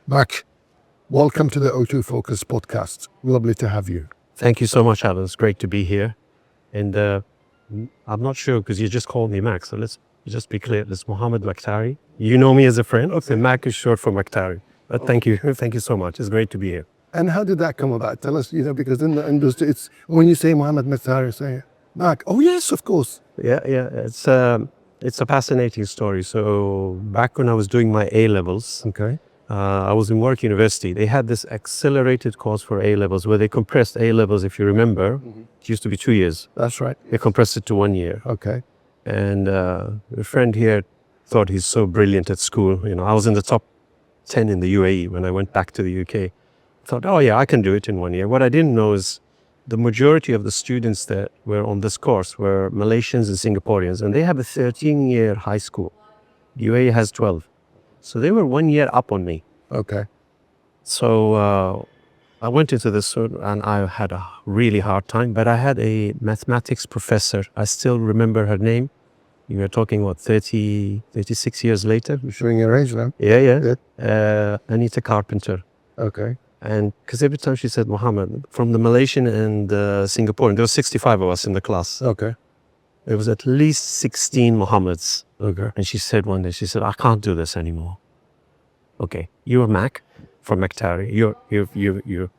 Mark, welcome to the AutoFocus Podcast. Lovely to have you. Thank you so much, Alan. It's great to be here. And I'm not sure because you just called me Mac. So let's just be clear. It's Mohammed Maktari. You know me as a friend. Okay, Mac is short for Maktari. But thank you. Thank you so much. It's great to be here. And how did that come about? Tell us, because in the industry, it's when you say Mohammed Maktari, say Mark. Oh, yes, of course. Yeah. It's a fascinating story. So back when I was doing my A-levels, Okay. I was in Warwick University. They had this accelerated course for A-levels where they compressed A-levels, if you remember. It used to be 2 years. That's right. They compressed it to 1 year. Okay. And a friend here thought he's so brilliant at school. I was in the top 10 in the UAE when I went back to the UK. Thought, oh yeah, I can do it in 1 year. What I didn't know is the majority of the students that were on this course were Malaysians and Singaporeans, and they have a 13-year high school. UAE has 12. So they were 1 year up on me. Okay. So I went into this and I had a really hard time, but I had a mathematics professor. I still remember her name. You were talking, 36 years later? You're showing your age now. Yeah. Good. Anita Carpenter. Okay. And because every time she said Mohammed, from the Malaysian and Singaporean, there were 65 of us in the class. Okay. There was at least 16 Mohammeds. Okay. And she said one day, I can't do this anymore. Okay, you're Mac from Maktari. You're.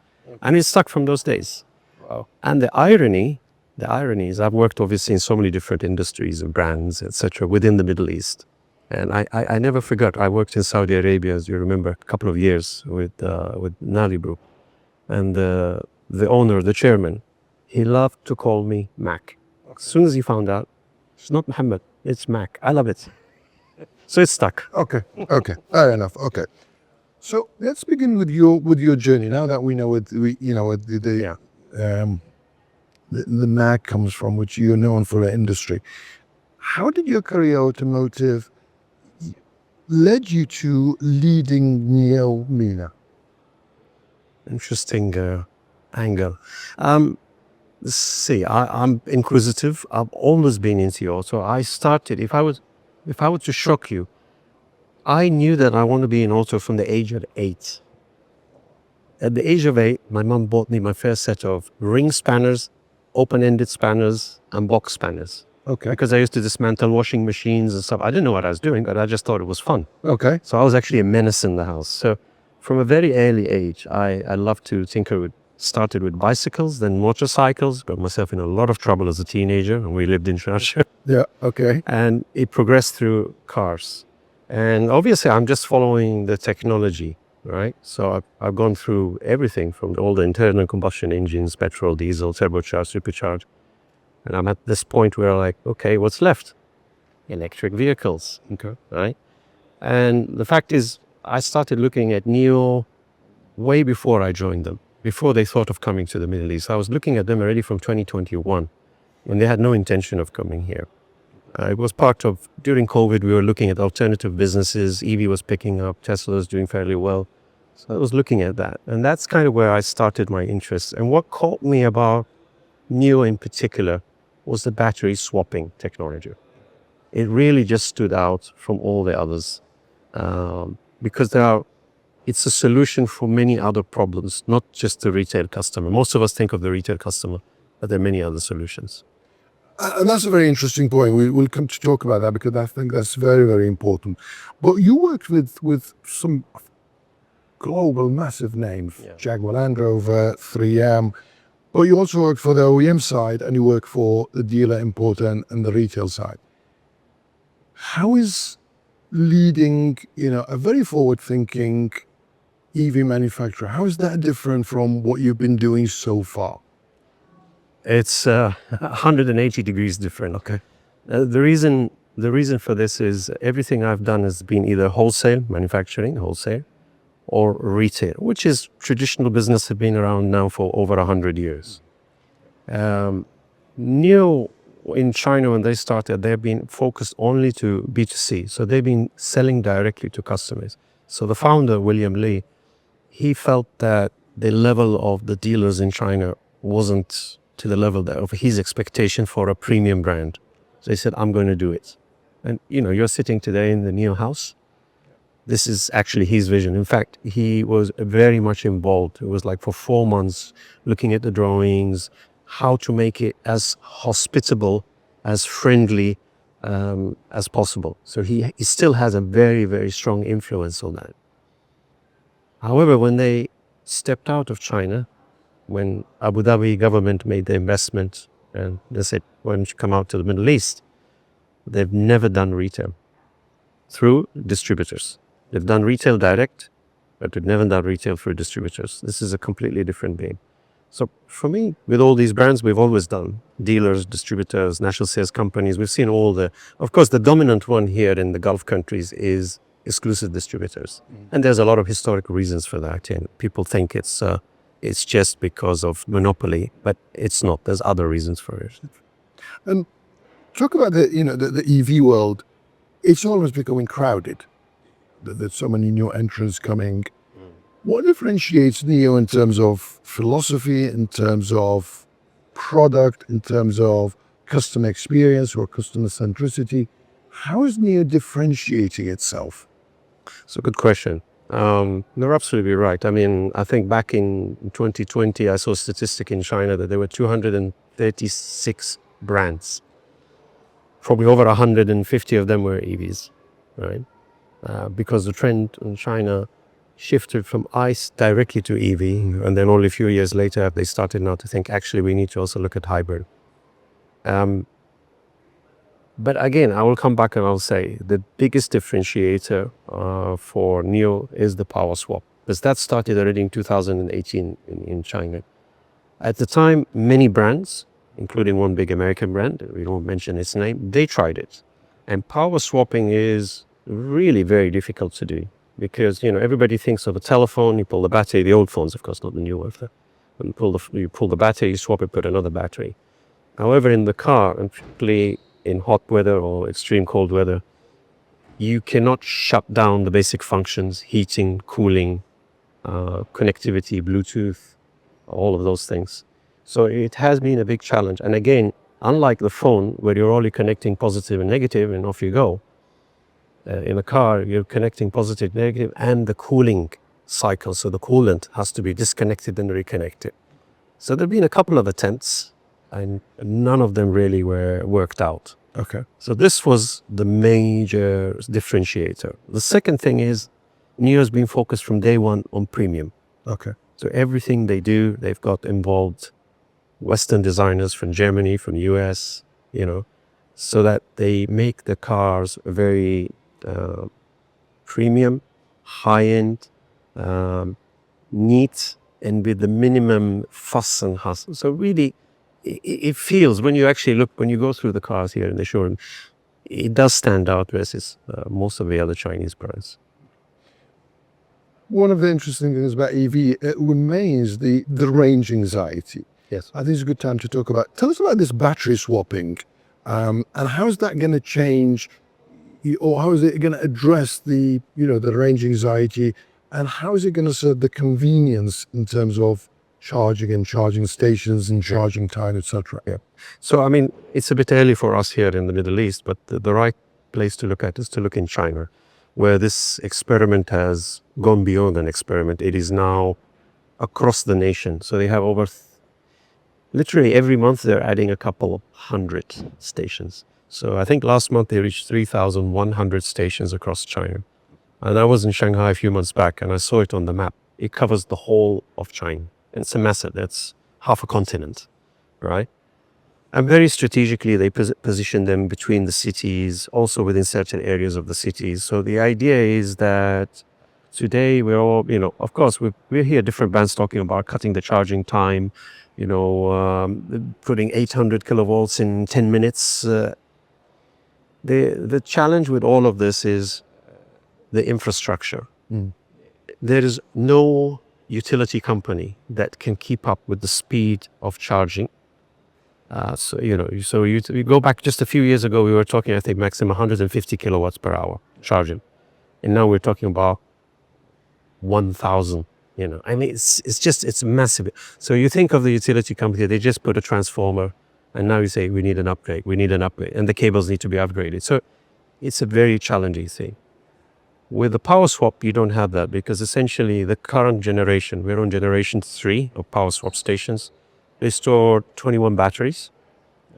And it stuck from those days. Wow. And the irony is I've worked obviously in so many different industries and brands, etc., within the Middle East. And I never forgot, I worked in Saudi Arabia, as you remember, a couple of years with Nalibru. And the owner, the chairman, he loved to call me Mac. As soon as he found out, it's not Mohammed, it's Mac. I love it. So it stuck. Okay. Fair enough. Okay. So let's begin with your journey. Now that we know what the Mac comes from, which you're known for the industry. How did your career automotive led you to leading NIO MENA? Interesting angle. I'm inquisitive. I've always been into auto. I started, if I were to shock you, I knew that I want to be in auto from the age of 8. At the age of 8, my mom bought me my first set of ring spanners, open-ended spanners, and box spanners. Okay. Because I used to dismantle washing machines and stuff. I didn't know what I was doing, but I just thought it was fun. Okay. So I was actually a menace in the house. So from a very early age, I loved to tinker with, started with bicycles, then motorcycles, got myself in a lot of trouble as a teenager, and we lived in Sharjah. Yeah, okay. And it progressed through cars. And obviously I'm just following the technology, right? So I've gone through everything from all the internal combustion engines, petrol, diesel, turbocharged, supercharged. And I'm at this point where okay, what's left? Electric vehicles. Okay. Right? And the fact is, I started looking at NIO way before I joined them, before they thought of coming to the Middle East. I was looking at them already from 2021, when they had no intention of coming here. It was part of, during COVID, we were looking at alternative businesses. EV was picking up, Tesla was doing fairly well. So I was looking at that. And that's kind of where I started my interest. And what caught me about NIO in particular was the battery swapping technology. It really just stood out from all the others because it's a solution for many other problems, not just the retail customer. Most of us think of the retail customer, but there are many other solutions. And that's a very interesting point. We'll come to talk about that because I think that's very, very important. But you worked with some global massive names, Jaguar Land Rover, 3M, but you also work for the OEM side and you work for the dealer, importer, and the retail side. How is leading, a very forward-thinking EV manufacturer, how is that different from what you've been doing so far? It's 180 degrees different. Okay. The reason for this is everything I've done has been either wholesale, manufacturing, wholesale, or retail, which is traditional business, have been around now for over 100 years. NIO in China, when they started, they've been focused only to B2C. So they've been selling directly to customers. So the founder, William Li, he felt that the level of the dealers in China wasn't to the level of his expectation for a premium brand. So he said, I'm going to do it. And you're sitting today in the NIO house. this is actually his vision. In fact, he was very much involved. It was like for 4 months looking at the drawings, how to make it as hospitable, as friendly as possible. So he still has a very, very strong influence on that. However, when they stepped out of China, when Abu Dhabi government made the investment and they said, why don't you come out to the Middle East? They've never done retail through distributors. They've done retail direct, but they've never done retail through distributors. This is a completely different game. So for me, with all these brands, we've always done dealers, distributors, national sales companies. We've seen all of course, the dominant one here in the Gulf countries is exclusive distributors. And there's a lot of historical reasons for that. And people think it's just because of monopoly, but it's not. There's other reasons for it. And talk about the EV world. It's always becoming crowded. There's so many new entrants coming. What differentiates NIO in terms of philosophy, in terms of product, in terms of customer experience or customer centricity? How is NIO differentiating itself? It's a good question. You're absolutely right. I mean, I think back in 2020, I saw a statistic in China that there were 236 brands. Probably over 150 of them were EVs, right? Because the trend in China shifted from ICE directly to EV, and then only a few years later, they started now to think, actually, we need to also look at hybrid. But again, I will come back and I'll say the biggest differentiator for NIO is the power swap, because that started already in 2018 in China. At the time, many brands, including one big American brand, we won't mention its name, they tried it. And power swapping is really very difficult to do because, everybody thinks of a telephone, you pull the battery, the old phones, of course, not the new ones. You pull the battery, you swap it, put another battery. However, in the car, and particularly in hot weather or extreme cold weather, you cannot shut down the basic functions, heating, cooling, connectivity, Bluetooth, all of those things. So it has been a big challenge. And again, unlike the phone where you're only connecting positive and negative and off you go, in a car, you're connecting positive, negative, and the cooling cycle. So the coolant has to be disconnected and reconnected. So there have been a couple of attempts and none of them really worked out. Okay. So this was the major differentiator. The second thing is NIO has been focused from day one on premium. Okay. So everything they do, they've got involved Western designers from Germany, from US, so that they make the cars very premium, high-end, neat, and with the minimum fuss and hustle. So really, it feels, when you actually look, when you go through the cars here in the showroom, it does stand out versus most of the other Chinese brands. One of the interesting things about EV, it remains the range anxiety. Yes. I think it's a good time to talk about. Tell us about this battery swapping, and how is that going to change, or how is it going to address the range anxiety, and how is it going to serve the convenience in terms of charging and charging stations and charging time, etc. Yeah. So I mean, it's a bit early for us here in the Middle East, but the right place to look at is to look in China, where this experiment has gone beyond an experiment. It is now across the nation. So they have over literally every month they're adding a couple of hundred stations. So I think last month they reached 3,100 stations across China. And I was in Shanghai a few months back and I saw it on the map. It covers the whole of China. It's a massive, that's half a continent, right? And very strategically, they position them between the cities, also within certain areas of the cities. So the idea is that today we're all, of course, we hear different brands talking about cutting the charging time, putting 800 kilovolts in 10 minutes. The challenge with all of this is the infrastructure. There is no utility company that can keep up with the speed of charging. So you go back just a few years ago, we were talking, I think, maximum 150 kilowatts per hour charging. And now we're talking about 1,000, I mean, it's massive. So you think of the utility company, they just put a transformer and now you say, we need an upgrade, and the cables need to be upgraded. So it's a very challenging thing. With the power swap, you don't have that because essentially the current generation, we're on generation 3 of power swap stations, they store 21 batteries.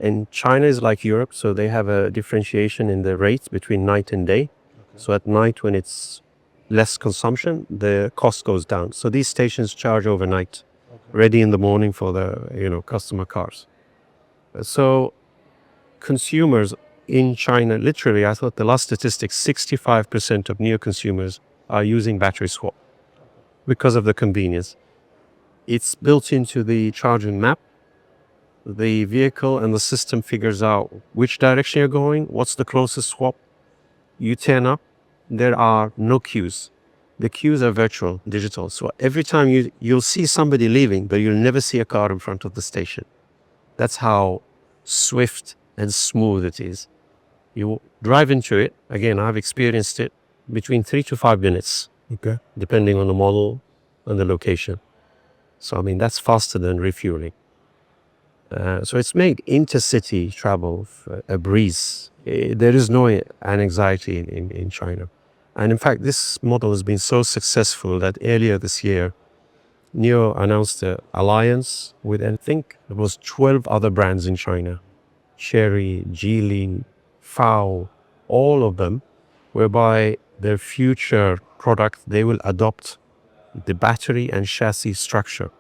And China is like Europe, so they have a differentiation in the rates between night and day. So at night, when it's less consumption, the cost goes down. So these stations charge overnight, ready in the morning for the customer cars. So consumers in China, literally, I thought the last statistic, 65% of NIO consumers are using battery swap because of the convenience. It's built into the charging map. The vehicle and the system figures out which direction you're going, what's the closest swap. You turn up, there are no queues. The queues are virtual, digital. So every time you'll see somebody leaving, but you'll never see a car in front of the station. That's how swift and smooth it is. You drive into it, again, I've experienced it, between 3 to 5 minutes, depending on the model and the location. So, I mean, that's faster than refueling. So it's made intercity travel a breeze. There is no anxiety in China. And in fact, this model has been so successful that earlier this year, NIO announced an alliance with, I think it was 12 other brands in China. Chery, Geely, FAO, all of them, whereby their future product, they will adopt the battery and chassis structure.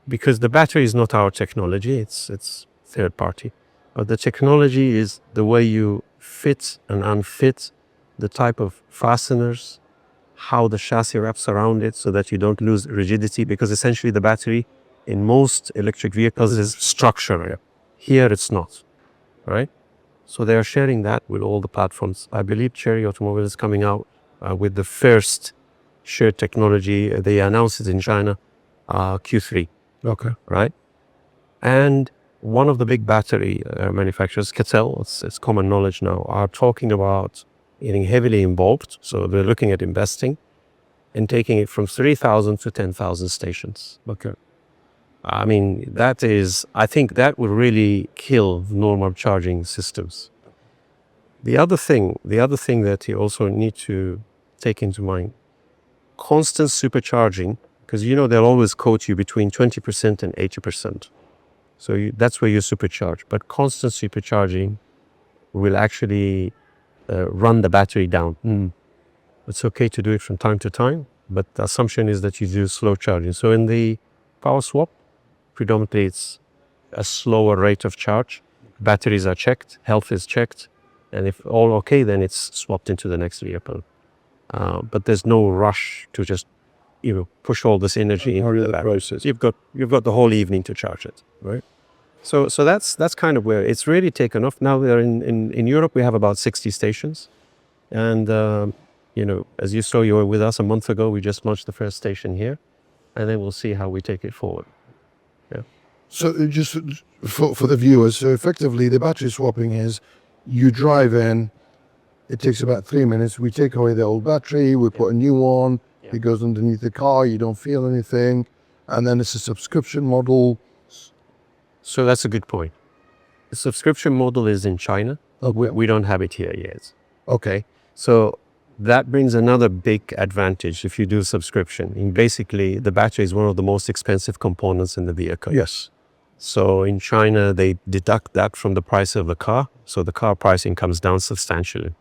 Because the battery is not our technology, it's third party. But the technology is the way you fit and unfit, the type of fasteners, how the chassis wraps around it so that you don't lose rigidity, because essentially the battery in most electric vehicles is structural. Here it's not, right? So they are sharing that with all the platforms. I believe Chery Automobile is coming out with the first shared technology. They announced it in China, Q3. Okay. Right? And one of the big battery manufacturers, Catel, it's common knowledge now, are talking about getting heavily involved. So they're looking at investing and taking it from 3,000 to 10,000 stations. Okay. I mean, I think that would really kill normal charging systems. The other thing that you also need to take into mind, constant supercharging, because they'll always quote you between 20% and 80%. So that's where you supercharge. But constant supercharging will actually run the battery down. It's okay to do it from time to time, but the assumption is that you do slow charging. So in the power swap, predominantly it's a slower rate of charge. Batteries are checked, health is checked, and if all okay, then it's swapped into the next vehicle. But there's no rush to just push all this energy into the process. You've got the whole evening to charge it, right? So that's kind of where it's really taken off. Now we're in Europe. We have about 60 stations, and as you saw, you were with us a month ago. We just launched the first station here, and then we'll see how we take it forward. Yeah. So just for the viewers, so effectively the battery swapping is you drive in. It takes about 3 minutes. We take away the old battery. We put a new one. It goes underneath the car, you don't feel anything. And then it's a subscription model. So that's a good point. The subscription model is in China. We don't have it here yet. Okay. So that brings another big advantage if you do subscription. And basically, the battery is one of the most expensive components in the vehicle. Yes. So in China, they deduct that from the price of the car. So the car pricing comes down substantially.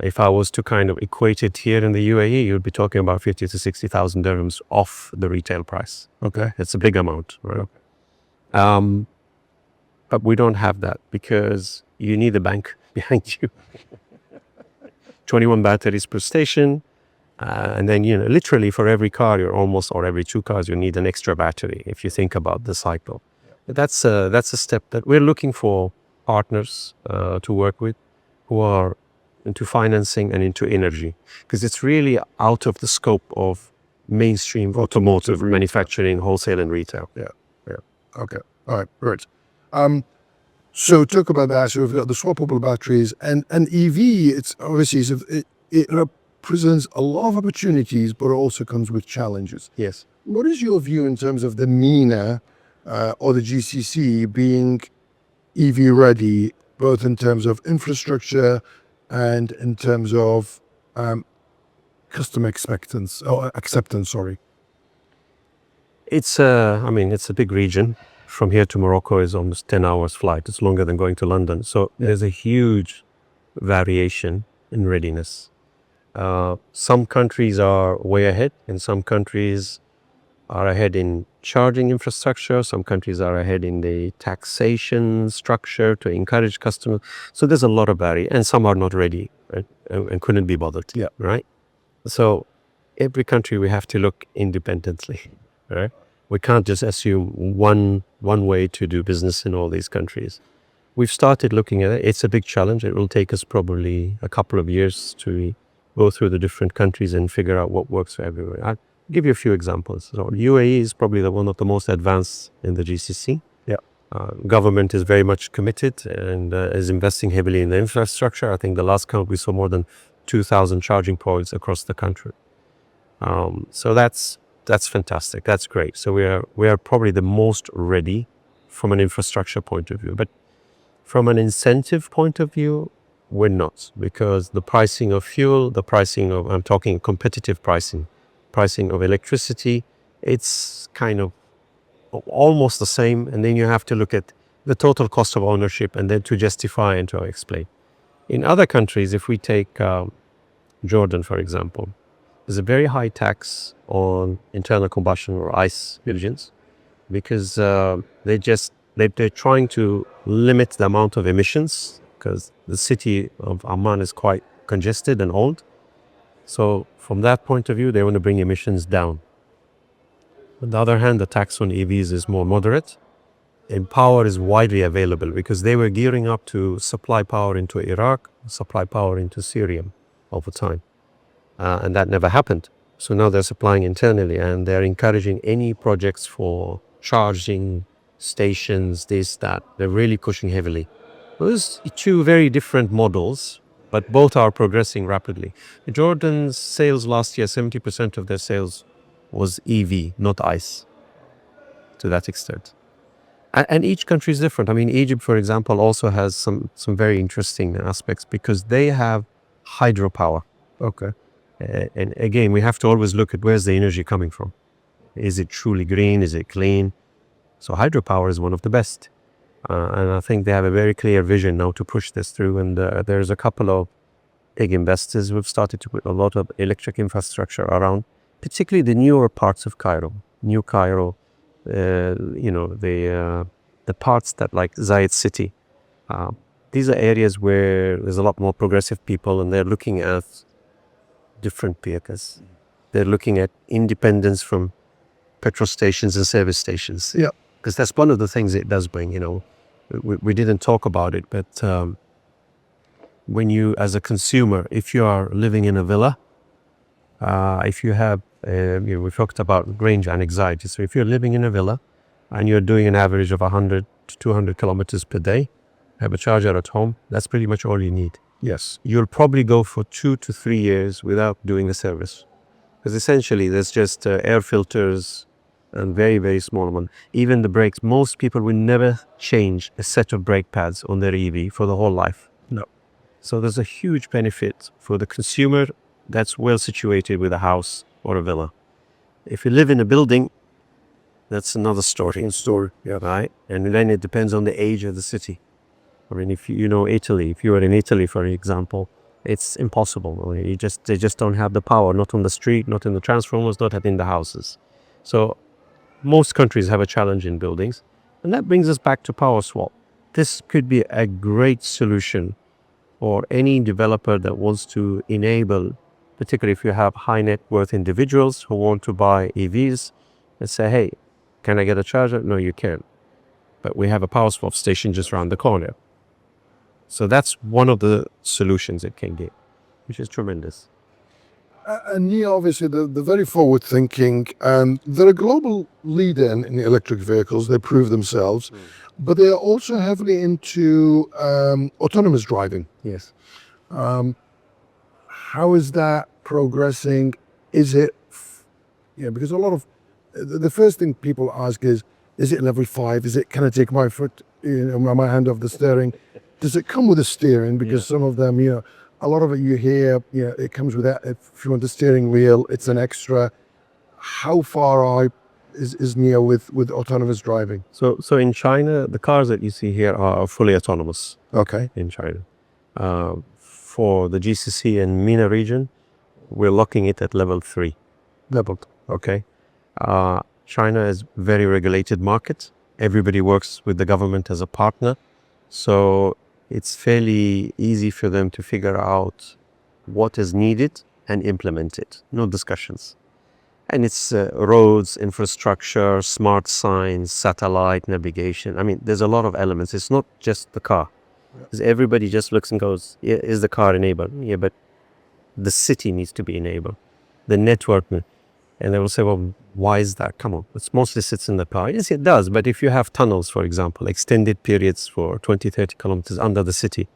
If I was to kind of equate it here in the UAE, you'd be talking about 50 to 60,000 dirhams off the retail price. Okay. It's a big amount, right? Okay. But we don't have that because you need a bank behind you. 21 batteries per station. And then, literally for every car, or every 2 cars, you need an extra battery if you think about the cycle. But that's a step that we're looking for partners to work with who are into financing and into energy, because it's really out of the scope of mainstream automotive manufacturing, wholesale and retail. Yeah. Okay. All right. Great. So talk about that. So we've got the swappable batteries and EV. It's obviously it represents a lot of opportunities, but it also comes with challenges. Yes. What is your view in terms of the MENA or the GCC being EV ready, both in terms of infrastructure and in terms of customer acceptance, sorry? It's a big region. From here to Morocco is almost 10 hours flight. It's longer than going to London. So there's a huge variation in readiness. Some countries are way ahead, and some countries are ahead in charging infrastructure. Some countries are ahead in the taxation structure to encourage customers. So there's a lot of barrier, and some are not ready, right? And couldn't be bothered, right? So every country we have to look independently, right? We can't just assume one way to do business in all these countries. We've started looking at it. It's a big challenge. It will take us probably a couple of years to go through the different countries and figure out what works for everywhere. I'll give you a few examples. So UAE is probably one of the most advanced in the GCC. Government is very much committed and is investing heavily in the infrastructure. I think the last count we saw more than 2,000 charging points across the country. So that's fantastic. That's great. So we are probably the most ready from an infrastructure point of view. But from an incentive point of view, we're not, because the pricing of fuel, I'm talking competitive pricing of electricity, it's kind of almost the same. And then you have to look at the total cost of ownership and then to justify and to explain. In other countries, if we take Jordan, for example, there's a very high tax on internal combustion or ICE engines because they're trying to limit the amount of emissions because the city of Amman is quite congested and old. So from that point of view, they want to bring emissions down. On the other hand, the tax on EVs is more moderate and power is widely available because they were gearing up to supply power into Iraq, supply power into Syria over time. And that never happened. So now they're supplying internally and they're encouraging any projects for charging stations, this, that. They're really pushing heavily. Those two very different models, but both are progressing rapidly. Jordan's sales last year, 70% of their sales was EV, not ICE, to that extent. And each country is different. I mean, Egypt, for example, also has some very interesting aspects because they have hydropower. Okay. And again, we have to always look at where's the energy coming from. Is it truly green? Is it clean? So hydropower is one of the best. And I think they have a very clear vision now to push this through. And there's a couple of big investors who have started to put a lot of electric infrastructure around, particularly the newer parts of Cairo. New Cairo, the parts that like Zayed City. These are areas where there's a lot more progressive people and they're looking at different vehicles. They're looking at independence from petrol stations and service stations. Yeah. Because that's one of the things it does bring, we didn't talk about it, but when you, as a consumer, if you are living in a villa, if you have, we talked about range and anxiety. So if you're living in a villa and you're doing an average of 100 to 200 kilometers per day, have a charger at home, that's pretty much all you need. Yes. You'll probably go for 2 to 3 years without doing the service. Because essentially there's just air filters and very, very small one. Even the brakes, most people will never change a set of brake pads on their EV for the whole life. No. So there's a huge benefit for the consumer that's well situated with a house or a villa. If you live in a building, that's another story. Yeah. Right? And then it depends on the age of the city. I mean, if you know Italy, if you are in Italy, for example, it's impossible. I mean, they just don't have the power, not on the street, not in the transformers, not in the houses. So most countries have a challenge in buildings. And that brings us back to power swap. This could be a great solution for any developer that wants to enable, particularly if you have high net worth individuals who want to buy EVs and say, hey, can I get a charger? No, you can't. But we have a power swap station just around the corner. So that's one of the solutions it can give, which is tremendous. And NIO, obviously, they're very forward thinking. They're a global leader in electric vehicles. They prove themselves. But they are also heavily into autonomous driving. Yes. How is that progressing? Is it, because a lot of, the first thing people ask is it level 5? Can I take my foot, my hand off the steering? Does it come with a steering? Because some of them, a lot of it you hear, it comes with that. If you want the steering wheel, it's an extra. How far is NIO with autonomous driving? So in China, the cars that you see here are fully autonomous. Okay. In China. For the GCC and MENA region, we're locking it at level 3. Leveled. Okay. China is very regulated market. Everybody works with the government as a partner. So it's fairly easy for them to figure out what is needed and implement it. No discussions. And it's roads, infrastructure, smart signs, satellite navigation. I mean, there's a lot of elements. It's not just the car. Because everybody just looks and goes, yeah, is the car enabled? Yeah, but the city needs to be enabled. The network. And they will say, well, why is that? Come on, it mostly sits in the car. Yes, it does. But if you have tunnels, for example, extended periods for 20, 30 kilometers under the city,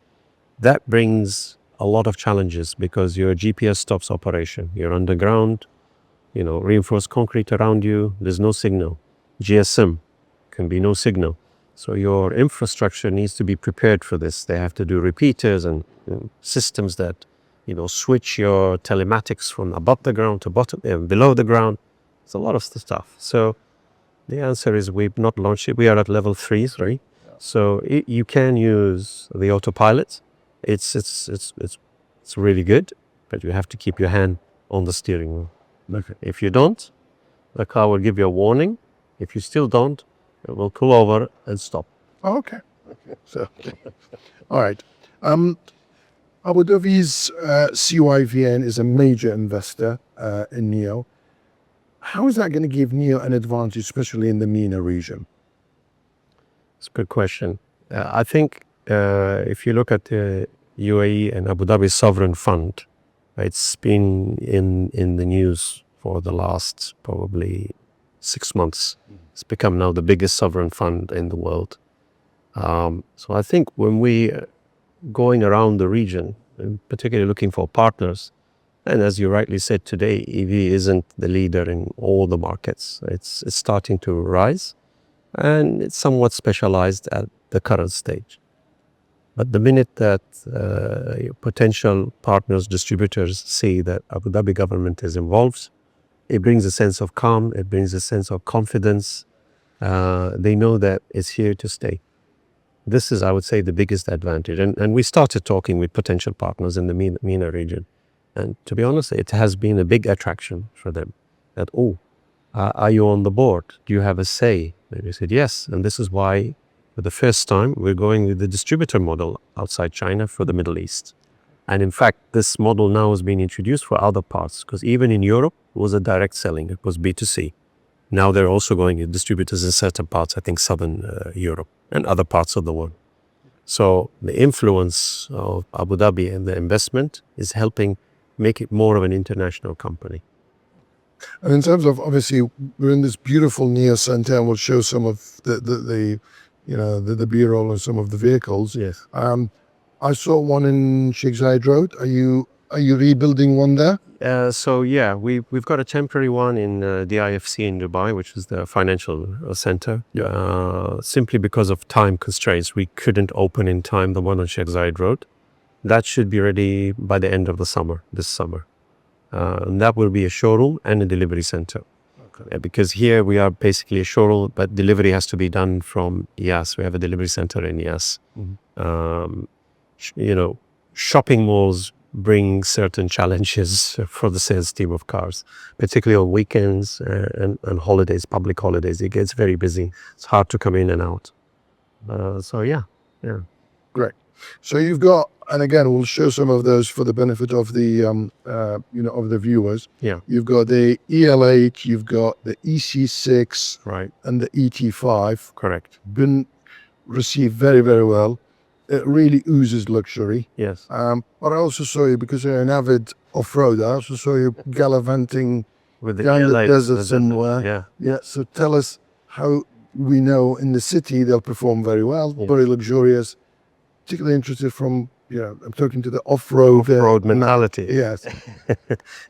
that brings a lot of challenges because your GPS stops operation. You're underground, reinforced concrete around you. There's no signal. GSM can be no signal. So your infrastructure needs to be prepared for this. They have to do repeaters and systems that switch your telematics from above the ground to below the ground. It's a lot of stuff. So the answer is we've not launched it. We are at level 3, right? Yeah. So you can use the autopilot. It's really good, but you have to keep your hand on the steering wheel. Okay. If you don't, the car will give you a warning. If you still don't, it will pull over and stop. Oh, okay. So, all right. Abu Dhabi's CYVN is a major investor in NIO. How is that going to give NIO an advantage, especially in the MENA region? It's a good question. I think if you look at the UAE and Abu Dhabi Sovereign Fund, it's been in the news for the last probably 6 months. It's become now the biggest sovereign fund in the world. So I think when we going around the region, and particularly looking for partners, and as you rightly said today, EV isn't the leader in all the markets. It's starting to rise, and it's somewhat specialized at the current stage. But the minute that potential partners, distributors see that Abu Dhabi government is involved, it brings a sense of calm, it brings a sense of confidence. They know that it's here to stay. This is, I would say, the biggest advantage. And we started talking with potential partners in the MENA region. And to be honest, it has been a big attraction for them. That, are you on the board? Do you have a say? And we said, yes. And this is why, for the first time, we're going with the distributor model outside China for the Middle East. And in fact, this model now has been introduced for other parts, because even in Europe, it was a direct selling. It was B2C. Now they're also going with distributors in certain parts, I think Southern Europe and other parts of the world. So the influence of Abu Dhabi and the investment is helping make it more of an international company. And in terms of, obviously, we're in this beautiful NIO Center, and we'll show some of the B-roll and some of the vehicles. Yes. I saw one in Sheikh Zayed Road. Are you rebuilding one there? So yeah, we've got a temporary one in the IFC in Dubai, which is the financial center. Yeah. Simply because of time constraints, we couldn't open in time the one on Sheikh Zayed Road. That should be ready by the end of the summer, this summer. And that will be a showroom and a delivery center. Okay. Because here we are basically a showroom, but delivery has to be done from IAS. We have a delivery center in IAS. Mm-hmm. Shopping malls bring certain challenges for the sales team of cars, particularly on weekends and holidays, public holidays. It gets very busy. It's hard to come in and out. So yeah. Great. So you've got, and again, we'll show some of those for the benefit of the of the viewers. Yeah. You've got the EL8, you've got the EC6, right, and the ET5. Correct. Been received very, very well. It really oozes luxury. Yes. But I also saw you, because you're an avid off-roader, I also saw you gallivanting with the down EL8, the desert somewhere. Yeah. Yeah. So tell us how we know in the city they'll perform very well, Yes. very luxurious. Particularly interested from, I'm talking to the off-road mentality. Yes.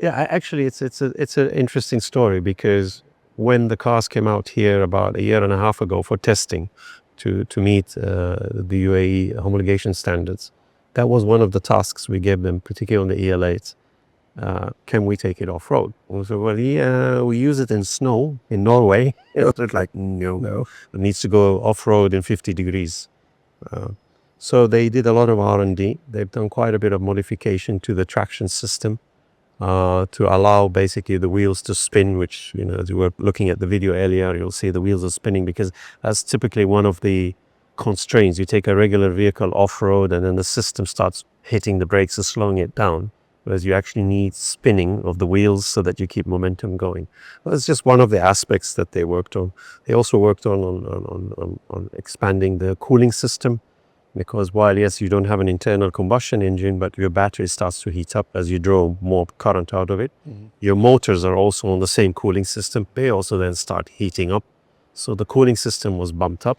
Yeah, actually, it's an interesting story, because when the cars came out here about a year and a half ago for testing to meet the UAE homologation standards, that was one of the tasks we gave them, particularly on the EL8s. Can we take it off-road? We said, well, yeah, we use it in snow in Norway. It was like, no, it needs to go off-road in 50 degrees. So they did a lot of R&D. They've done quite a bit of modification to the traction system to allow basically the wheels to spin, which, as you were looking at the video earlier, you'll see the wheels are spinning because that's typically one of the constraints. You take a regular vehicle off-road and then the system starts hitting the brakes and slowing it down, whereas you actually need spinning of the wheels so that you keep momentum going. That's just one of the aspects that they worked on. They also worked on expanding the cooling system, because while, yes, you don't have an internal combustion engine, but your battery starts to heat up as you draw more current out of it. Your motors are also on the same cooling system. They also then start heating up. So the cooling system was bumped up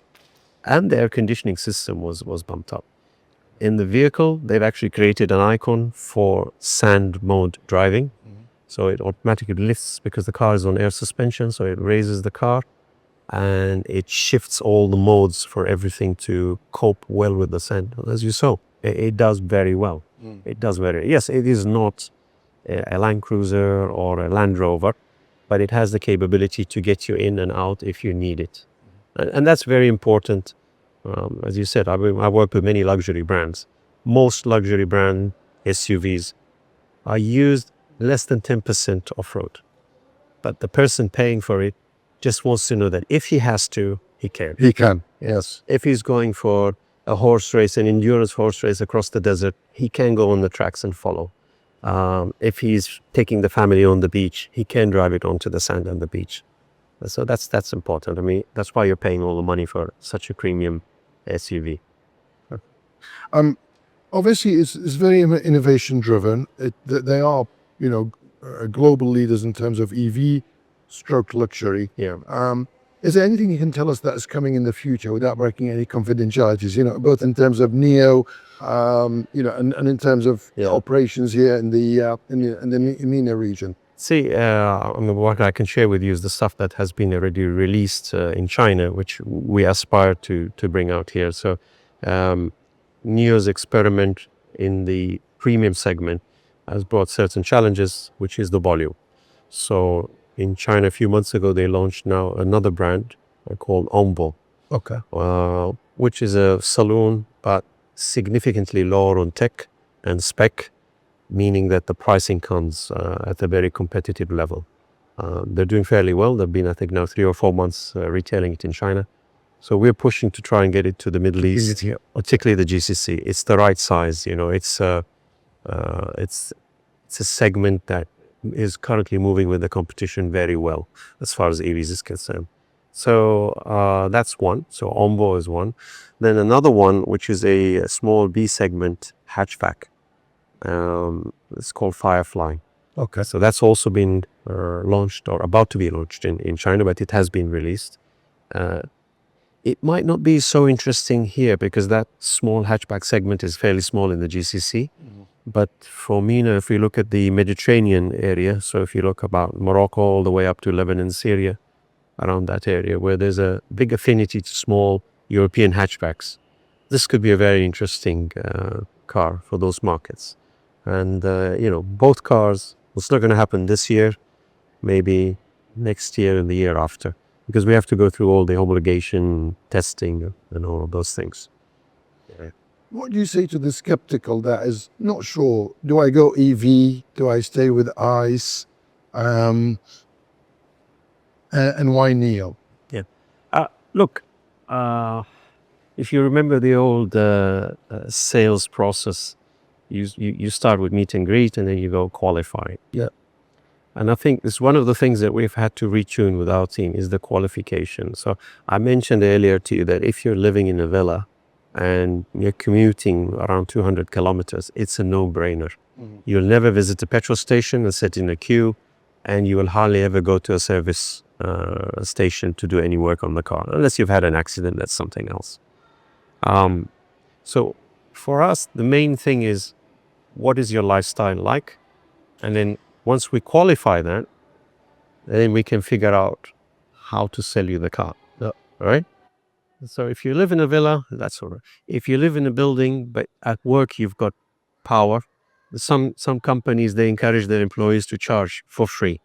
and the air conditioning system was bumped up. In the vehicle, they've actually created an icon for sand mode driving. So it automatically lifts because the car is on air suspension. So it raises the car and it shifts all the modes for everything to cope well with the sand. As you saw, it does very well. It does yes, it is not a Land Cruiser or a Land Rover, but it has the capability to get you in and out if you need it. And that's very important. As you said, I work with many luxury brands. Most luxury brand SUVs are used less than 10% off-road. But the person paying for it just wants to know that if he has to, he can. He can, yes. If he's going for a horse race, an endurance horse race across the desert, he can go on the tracks and follow. If he's taking the family on the beach, he can drive it onto the sand on the beach. So that's important. I mean, that's why you're paying all the money for such a premium SUV. Obviously, it's very innovation driven. They are, global leaders in terms of EV stroke luxury. Yeah. Is there anything you can tell us that is coming in the future without breaking any confidentialities? Both in terms of NIO, and in terms of operations here in the MENA region. See, what I can share with you is the stuff that has been already released in China, which we aspire to bring out here. So, NIO's experiment in the premium segment has brought certain challenges, which is the volume. So, in China a few months ago, they launched now another brand called Ombo. Okay. Which is a saloon, but significantly lower on tech and spec, meaning that the pricing comes at a very competitive level. They're doing fairly well. They've been, I think, now 3 or 4 months retailing it in China. So we're pushing to try and get it to the Middle East, particularly the GCC. It's the right size. It's a segment that is currently moving with the competition very well as far as EVs is concerned. So that's one. So Ombo is one. Then another one, which is a small B segment hatchback. It's called Firefly. Okay. So that's also been launched or about to be launched in China, but it has been released. It might not be so interesting here because that small hatchback segment is fairly small in the GCC. But for MENA, if we look at the Mediterranean area, so if you look about Morocco all the way up to Lebanon, Syria, around that area where there's a big affinity to small European hatchbacks, this could be a very interesting car for those markets. And, both cars, it's not going to happen this year, maybe next year and the year after, because we have to go through all the homologation, testing, and all of those things. What do you say to the skeptical that is not sure? Do I go EV? Do I stay with ICE? And why NIO? Yeah. Look, if you remember the old sales process, you start with meet and greet and then you go qualify. Yeah. And I think it's one of the things that we've had to retune with our team is the qualification. So I mentioned earlier to you that if you're living in a villa and you're commuting around 200 kilometers, it's a no-brainer. You'll never visit a petrol station and sit in a queue, and you will hardly ever go to a service station to do any work on the car. Unless you've had an accident, that's something else. So for us, the main thing is, what is your lifestyle like? And then once we qualify that, then we can figure out how to sell you the car. All right? So if you live in a villa, that's all right. If you live in a building, but at work you've got power, some companies, they encourage their employees to charge for free.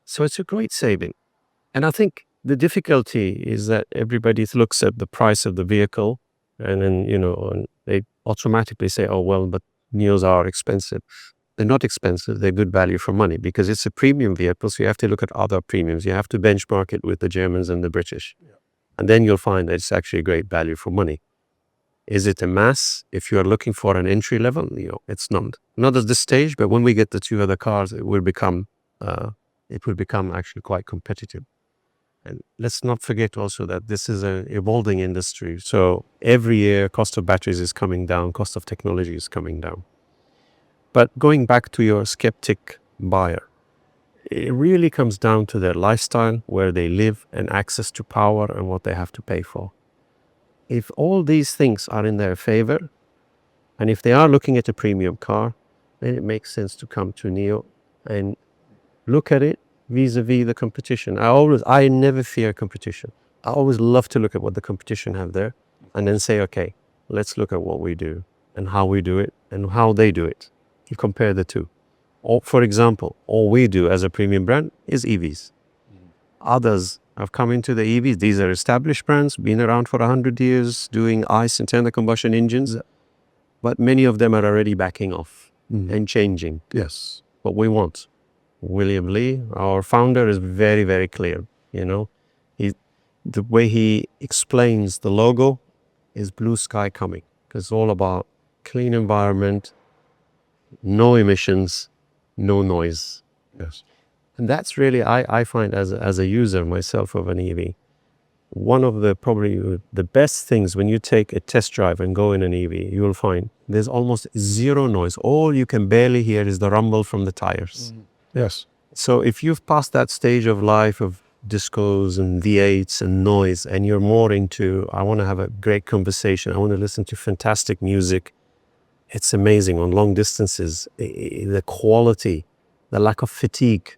So it's a great saving. And I think the difficulty is that everybody looks at the price of the vehicle and then, and they automatically say, oh, well, but NIOs are expensive. They're not expensive. They're good value for money because it's a premium vehicle. So you have to look at other premiums. You have to benchmark it with the Germans and the British. Yeah. And then you'll find that it's actually a great value for money. Is it a mass? If you are looking for an entry level, it's not. Not at this stage, but when we get the two other cars, it will become actually quite competitive. And let's not forget also that this is an evolving industry. So every year, cost of batteries is coming down, cost of technology is coming down. But going back to your skeptic buyer, it really comes down to their lifestyle, where they live, and access to power and what they have to pay for. If all these things are in their favor, and if they are looking at a premium car, then it makes sense to come to NIO and look at it vis-a-vis the competition. I never fear competition. I always love to look at what the competition have there and then say, okay, let's look at what we do and how we do it and how they do it. You compare the two. Or, for example, all we do as a premium brand is EVs. Others have come into the EVs. These are established brands, been around for 100 years, doing ICE, internal combustion engines. But many of them are already backing off and changing. Yes. What we want. William Lee, our founder, is very, very clear. The way he explains the logo is blue sky coming. It's all about clean environment, no emissions, no noise. Yes. And that's really, I find as a user myself of an EV, one of the probably the best things when you take a test drive and go in an EV, you will find there's almost zero noise. All you can barely hear is the rumble from the tires. Yes. So if you've passed that stage of life of discos and V8s and noise, and you're more into, I want to have a great conversation, I want to listen to fantastic music, it's amazing on long distances. The quality, the lack of fatigue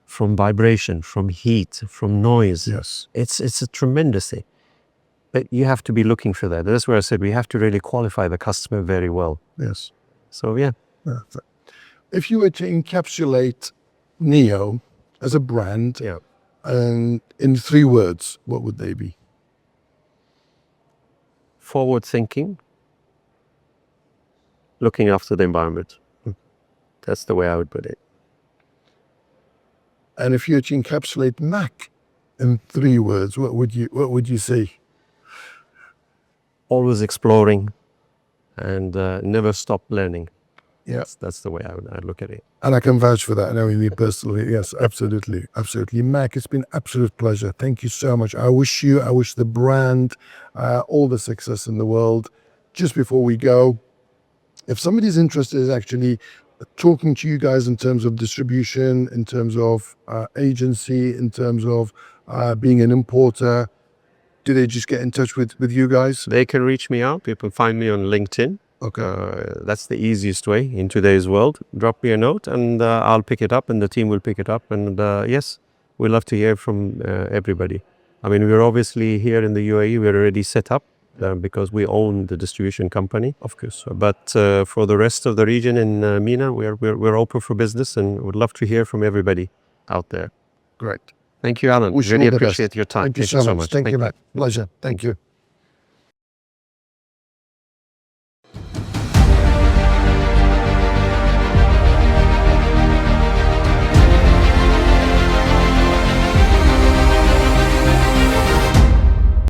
from vibration, from heat, from noise. Yes. It's a tremendous thing. But you have to be looking for that. That's where I said we have to really qualify the customer very well. Yes. So, yeah. If you were to encapsulate NIO as a brand, and in 3 words, what would they be? Forward thinking, looking after the environment. That's the way I would put it. And if you were to encapsulate Mac in 3 words, what would you say? Always exploring and never stop learning. Yes, that's the way I look at it. And I can vouch for that, knowing me personally. Yes, absolutely. Absolutely. Mac, it's been an absolute pleasure. Thank you so much. I wish the brand all the success in the world. Just before we go, if somebody's interested in actually talking to you guys in terms of distribution, in terms of agency, in terms of being an importer, do they just get in touch with you guys? They can reach me out. People find me on LinkedIn. Okay. That's the easiest way in today's world. Drop me a note and I'll pick it up and the team will pick it up. And yes, we love to hear from everybody. I mean, we're obviously here in the UAE, we're already set up because we own the distribution company, of course. But for the rest of the region in MENA, we're open for business and would love to hear from everybody out there. Great. Thank you, Alan. Really appreciate your time. Thank you so much. Thank you, Matt. Pleasure. Thank you.